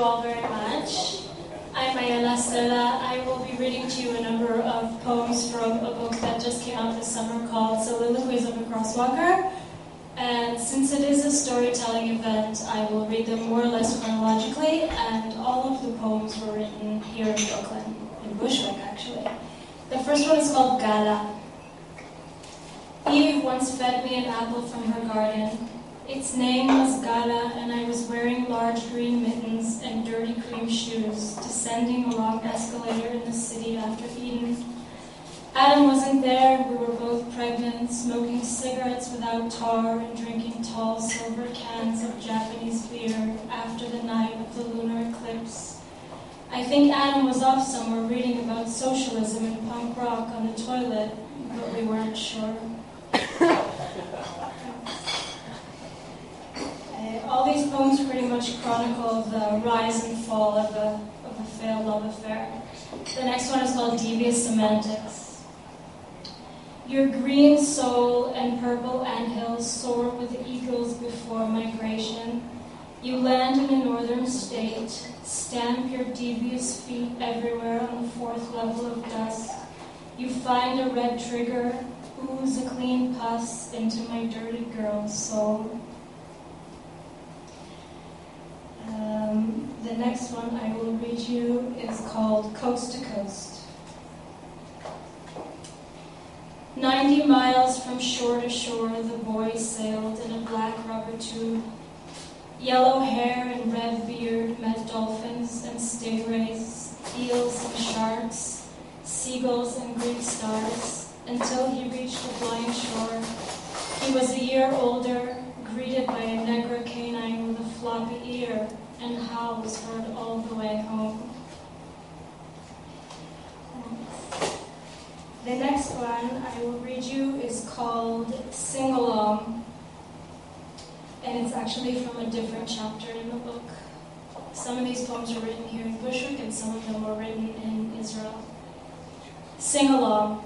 you all very much. I'm Ayala Sella. I will be reading to you a number of poems from a book that just came out this summer called Soliloquies of a Crosswalker. And since it is a storytelling event, I will read them more or less chronologically, and all of the poems were written here in Brooklyn, in Bushwick actually. The first one is called Gala. Eve once fed me an apple from her garden. Its name was Gala, and I was wearing large green mittens and dirty cream shoes, descending a long escalator in the city after Eden. Adam wasn't there. We were both pregnant, smoking cigarettes without tar and drinking tall silver cans of Japanese beer after the night of the lunar eclipse. I think Adam was off somewhere reading about socialism and punk rock on the toilet, but we weren't sure. All these poems pretty much chronicle the rise and fall of a failed love affair. The next one is called Devious Semantics. Your green soul and purple anthills soar with eagles before migration. You land in a northern state, stamp your devious feet everywhere on the fourth level of dust. You find a red trigger, ooze a clean pus into my dirty girl's soul. The next one I will read you is called Coast to Coast. 90 miles from shore to shore, the boy sailed in a black rubber tube. Yellow hair and red beard met dolphins and stingrays, eels and sharks, seagulls and Greek stars, until he reached a blind shore. He was a year older, greeted by a Negra canine with a floppy ear, and howls heard all the way home. The next one I will read you is called Sing Along, and it's actually from a different chapter in the book. Some of these poems were written here in Bushwick, and some of them were written in Israel. Sing Along.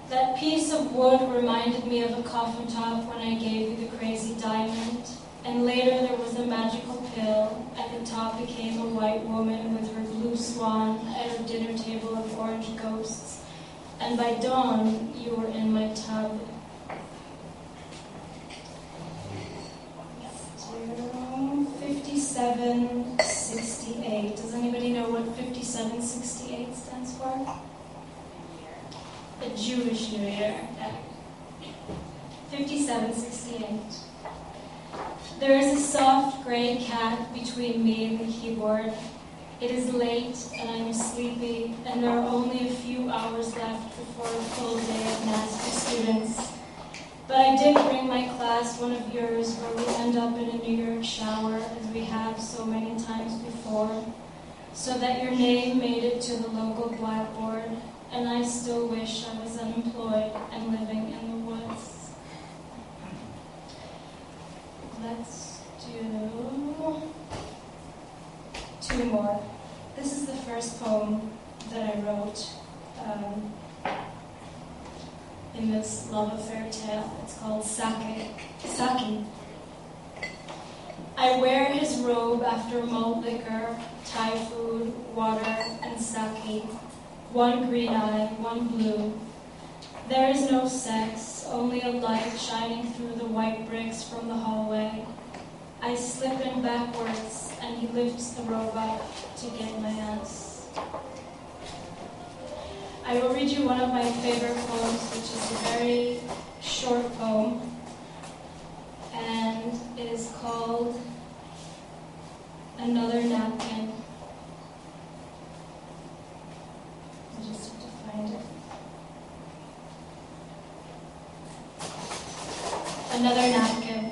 That piece of wood reminded me of a coffin top when I gave you the crazy diamond, and later there was a magical pill, and the top became a white woman with her blue swan at her dinner table of orange ghosts, and by dawn you were in my tub. 5768. Does anybody know what 5768 stands for? The Jewish New Year. 5768. There is a soft gray cat between me and the keyboard. It is late and I am sleepy, and there are only a few hours left before a full day of nasty students. But I did bring my class one of yours where we end up in a New York shower, as we have so many times before, so that your name made it to the local blackboard, and I still wish I was unemployed and living in the woods. Let's do 2 more. This is the first poem that I wrote in this love affair tale. It's called Saki. I wear his robe after malt liquor, Thai food, water, and sake. One green eye, one blue. There is no sex, only a light shining through the white bricks from the hallway. I slip in backwards, and he lifts the robe up to get my ass. I will read you one of my favorite poems, which is a very short poem, and it is called Another Napkin. I just have to find it. Another napkin.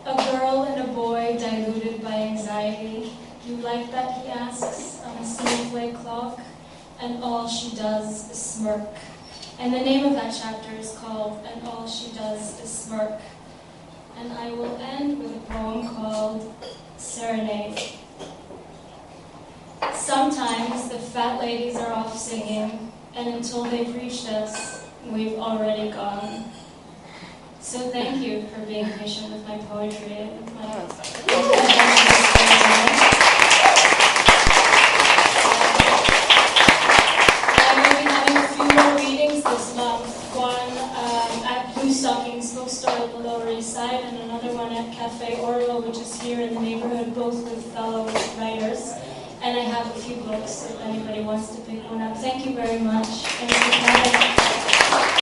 A girl and a boy diluted by anxiety. You like that, he asks, on a snowflake clock, and all she does is smirk. And the name of that chapter is called And All She Does Is Smirk. And I will end with a poem called Serenade. Sometimes the fat ladies are off singing, and until they've reached us, we've already gone. So thank you for being patient with my poetry and with my bookstore at the Lower East Side and another one at Cafe Oreo, which is here in the neighborhood, both with fellow writers. And I have a few books if anybody wants to pick one up. Thank you very much.